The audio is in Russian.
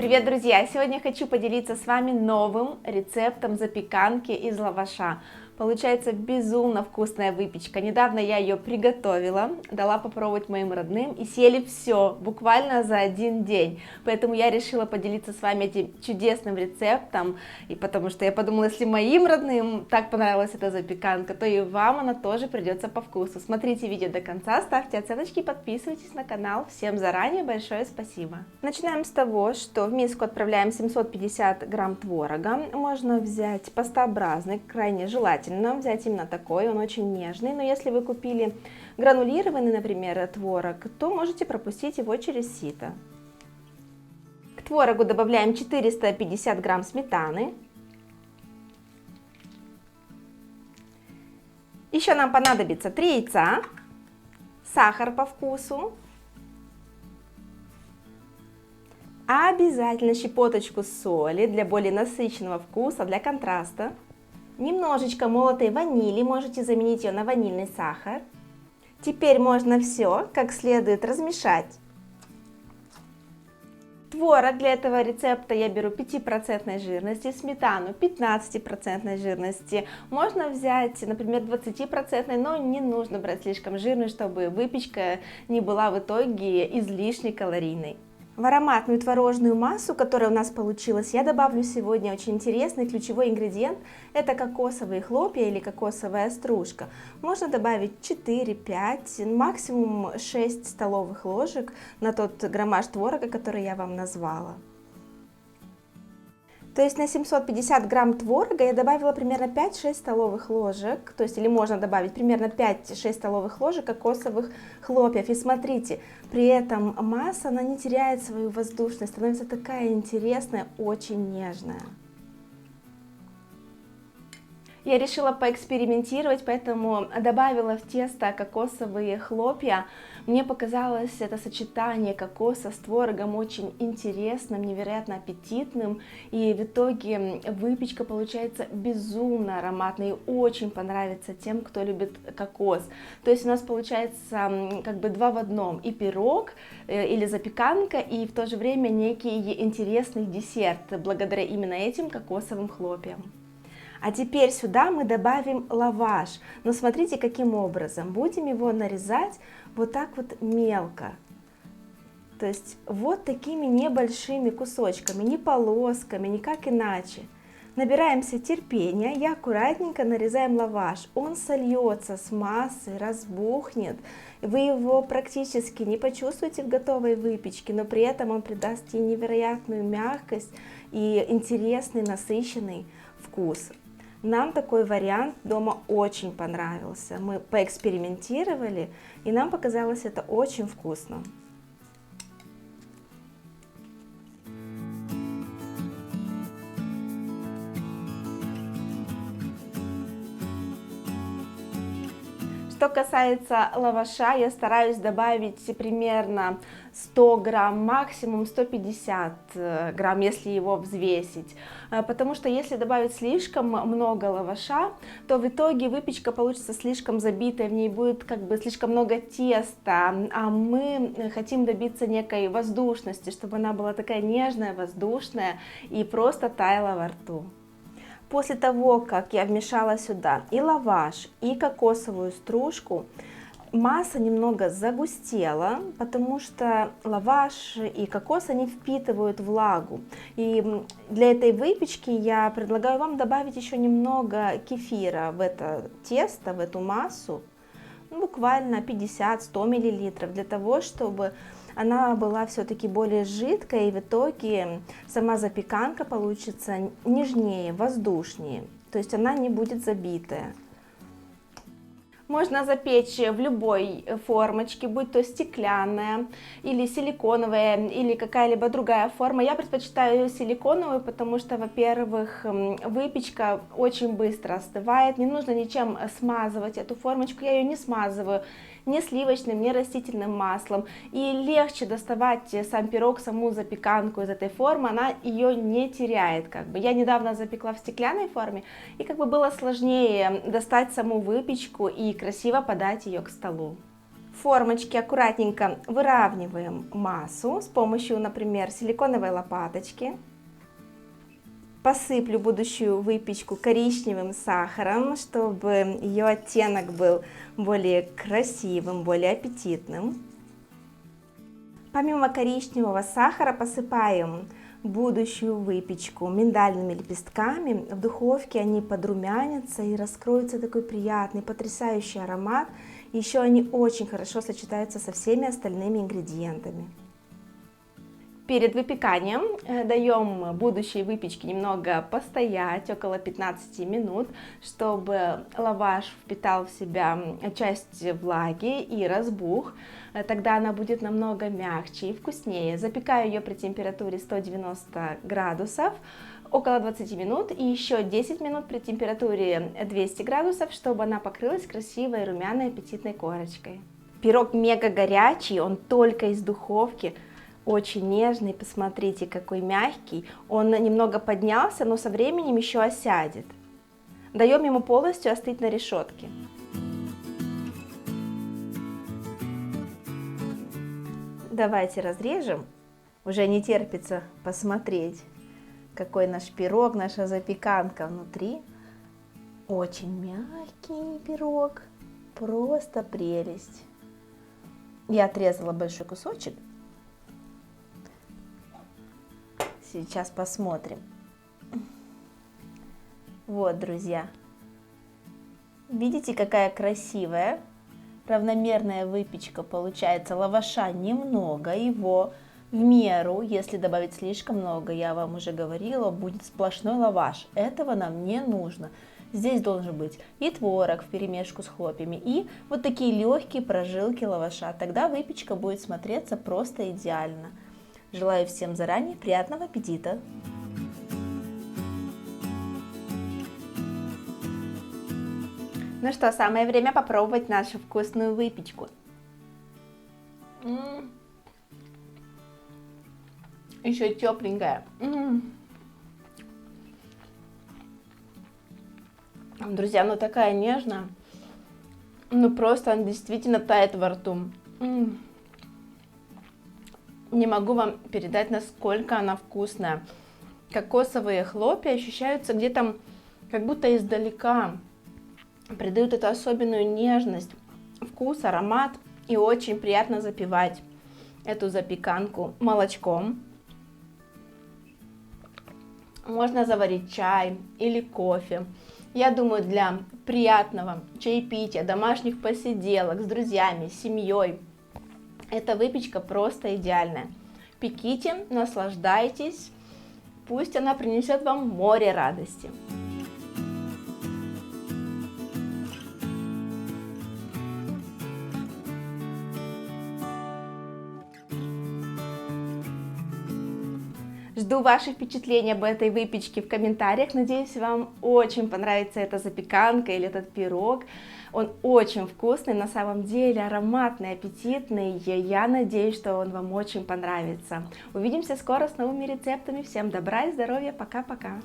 Привет, друзья! Сегодня хочу поделиться с вами новым рецептом запеканки из лаваша. Получается безумно вкусная выпечка. Недавно я ее приготовила, дала попробовать моим родным и съели все, буквально за один день. Поэтому я решила поделиться с вами этим чудесным рецептом, и потому что я подумала, если моим родным так понравилась эта запеканка, то и вам она тоже придется по вкусу. Смотрите видео до конца, ставьте оценочки, подписывайтесь на канал. Всем заранее большое спасибо. Начинаем с того, что в миску отправляем 750 грамм творога. Можно взять пастообразный, крайне желательно взять именно такой, он очень нежный, но если вы купили гранулированный, например, творог, то можете пропустить его через сито. К творогу добавляем 450 грамм сметаны. Еще нам понадобится 3 яйца, сахар по вкусу, обязательно щепоточку соли для более насыщенного вкуса, для контраста. Немножечко молотой ванили, можете заменить ее на ванильный сахар. Теперь можно все как следует размешать. Творог для этого рецепта я беру 5% жирности, сметану 15% жирности. Можно взять, например, 20%, но не нужно брать слишком жирную, чтобы выпечка не была в итоге излишне калорийной. В ароматную творожную массу, которая у нас получилась, я добавлю сегодня очень интересный ключевой ингредиент. Это кокосовые хлопья или кокосовая стружка. Можно добавить 4-5, максимум 6 столовых ложек на тот граммаж творога, который я вам назвала. То есть на 750 грамм творога я добавила примерно 5-6 столовых ложек, то есть или можно добавить примерно 5-6 столовых ложек кокосовых хлопьев. И смотрите, при этом масса, она не теряет свою воздушность, становится такая интересная, очень нежная. Я решила поэкспериментировать, поэтому добавила в тесто кокосовые хлопья. Мне показалось это сочетание кокоса с творогом очень интересным, невероятно аппетитным. И в итоге выпечка получается безумно ароматной и очень понравится тем, кто любит кокос. То есть у нас получается как бы 2 в 1. И пирог или запеканка, и в то же время некий интересный десерт, благодаря именно этим кокосовым хлопьям. А теперь сюда мы добавим лаваш, но смотрите каким образом. Будем его нарезать вот так вот мелко, то есть вот такими небольшими кусочками, не полосками, никак иначе. Набираемся терпения и аккуратненько нарезаем лаваш. Он сольется с массой, разбухнет. Вы его практически не почувствуете в готовой выпечке, но при этом он придаст ей невероятную мягкость и интересный, насыщенный вкус. Нам такой вариант дома очень понравился. Мы поэкспериментировали, и нам показалось это очень вкусно. Что касается лаваша, я стараюсь добавить примерно 100 грамм, максимум 150 грамм, если его взвесить. Потому что если добавить слишком много лаваша, то в итоге выпечка получится слишком забитая, в ней будет как бы слишком много теста, а мы хотим добиться некой воздушности, чтобы она была такая нежная, воздушная и просто таяла во рту. После того, как я вмешала сюда и лаваш, и кокосовую стружку, масса немного загустела, потому что лаваш и кокос, они впитывают влагу. И для этой выпечки я предлагаю вам добавить еще немного кефира в это тесто, в эту массу, буквально 50-100 мл, для того, чтобы она была все-таки более жидкая, и в итоге сама запеканка получится нежнее, воздушнее, то есть она не будет забитая. Можно запечь в любой формочке, будь то стеклянная или силиконовая, или какая-либо другая форма. Я предпочитаю силиконовую, потому что, во-первых, выпечка очень быстро остывает, не нужно ничем смазывать эту формочку, я ее не смазываю ни сливочным, ни растительным маслом, и легче доставать сам пирог, саму запеканку из этой формы, она ее не теряет. Я недавно запекла в стеклянной форме, и было сложнее достать саму выпечку и красиво подать ее к столу. В формочке аккуратненько выравниваем массу с помощью, например, силиконовой лопаточки. Посыплю будущую выпечку коричневым сахаром, чтобы ее оттенок был более красивым, более аппетитным. Помимо коричневого сахара посыпаем будущую выпечку миндальными лепестками. В духовке они подрумянятся и раскроется такой приятный, потрясающий аромат. Еще они очень хорошо сочетаются со всеми остальными ингредиентами. Перед выпеканием даем будущей выпечке немного постоять, около 15 минут, чтобы лаваш впитал в себя часть влаги и разбух. Тогда она будет намного мягче и вкуснее. Запекаю ее при температуре 190 градусов около 20 минут и еще 10 минут при температуре 200 градусов, чтобы она покрылась красивой румяной аппетитной корочкой. Пирог мега горячий, он только из духовки. Очень нежный, посмотрите, какой мягкий. Он немного поднялся, но со временем еще осядет. Даем ему полностью остыть на решетке. Давайте разрежем. Уже не терпится посмотреть, какой наш пирог, наша запеканка внутри. Очень мягкий пирог, просто прелесть. Я отрезала большой кусочек. Сейчас посмотрим. Вот, друзья. Видите, какая красивая, равномерная выпечка получается. Лаваша немного, его в меру. Если добавить слишком много, я вам уже говорила, будет сплошной лаваш. Этого нам не нужно. Здесь должен быть и творог вперемешку с хлопьями, и вот такие легкие прожилки лаваша. Тогда выпечка будет смотреться просто идеально. Желаю всем заранее приятного аппетита! Ну что, самое время попробовать нашу вкусную выпечку. Еще тепленькая. Друзья, ну такая нежная. Ну просто она действительно тает во рту. Не могу вам передать, насколько она вкусная. Кокосовые хлопья ощущаются где-то как будто издалека. Придают эту особенную нежность, вкус, аромат. И очень приятно запивать эту запеканку молочком. Можно заварить чай или кофе. Я думаю, для приятного чаепития, домашних посиделок с друзьями, с семьей. Эта выпечка просто идеальная. Пеките, наслаждайтесь, пусть она принесет вам море радости. Жду ваши впечатления об этой выпечке в комментариях. Надеюсь, вам очень понравится эта запеканка или этот пирог. Он очень вкусный, на самом деле ароматный, аппетитный. Я надеюсь, что он вам очень понравится. Увидимся скоро с новыми рецептами. Всем добра и здоровья. Пока-пока.